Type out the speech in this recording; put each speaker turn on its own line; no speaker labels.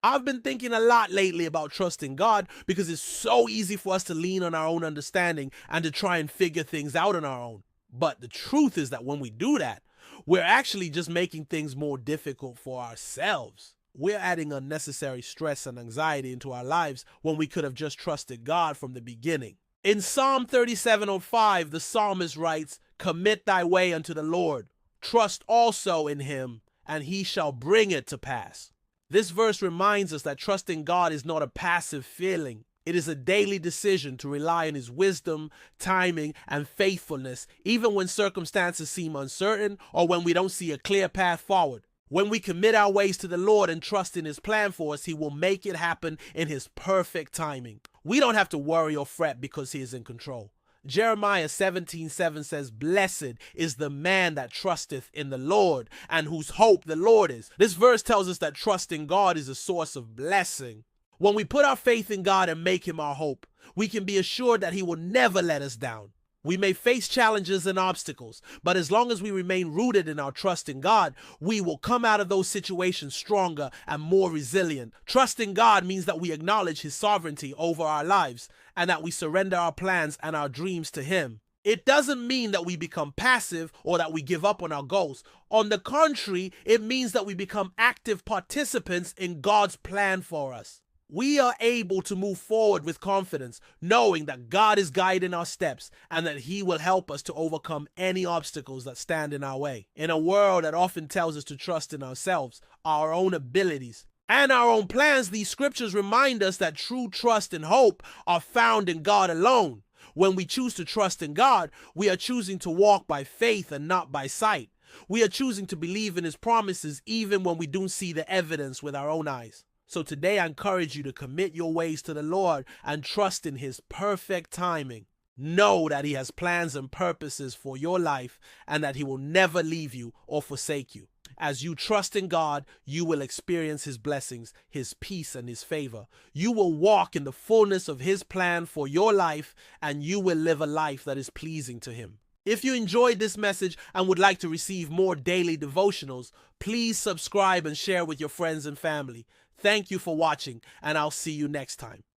I've been thinking a lot lately about trusting God because it's so easy for us to lean on our own understanding and to try and figure things out on our own. But the truth is that when we do that, we're actually just making things more difficult for ourselves. We're adding unnecessary stress and anxiety into our lives when we could have just trusted God from the beginning. In Psalm 37:05, the psalmist writes, "Commit thy way unto the Lord. Trust also in him, and he shall bring it to pass." This verse reminds us that trusting God is not a passive feeling. It is a daily decision to rely on his wisdom, timing, and faithfulness, even when circumstances seem uncertain or when we don't see a clear path forward. When we commit our ways to the Lord and trust in his plan for us, he will make it happen in his perfect timing. We don't have to worry or fret because he is in control. Jeremiah 17:7 says, "Blessed is the man that trusteth in the Lord and whose hope the Lord is." This verse tells us that trusting God is a source of blessing. When we put our faith in God and make him our hope, we can be assured that he will never let us down. We may face challenges and obstacles, but as long as we remain rooted in our trust in God, we will come out of those situations stronger and more resilient. Trusting God means that we acknowledge his sovereignty over our lives and that we surrender our plans and our dreams to him. It doesn't mean that we become passive or that we give up on our goals. On the contrary, it means that we become active participants in God's plan for us. We are able to move forward with confidence, knowing that God is guiding our steps and that he will help us to overcome any obstacles that stand in our way. In a world that often tells us to trust in ourselves, our own abilities, and our own plans, these scriptures remind us that true trust and hope are found in God alone. When we choose to trust in God, we are choosing to walk by faith and not by sight. We are choosing to believe in his promises even when we don't see the evidence with our own eyes. So today I encourage you to commit your ways to the Lord and trust in his perfect timing. Know that he has plans and purposes for your life and that he will never leave you or forsake you. As you trust in God, you will experience his blessings, his peace, and his favor. You will walk in the fullness of his plan for your life, and you will live a life that is pleasing to him. If you enjoyed this message and would like to receive more daily devotionals, please subscribe and share with your friends and family. Thank you for watching, and I'll see you next time.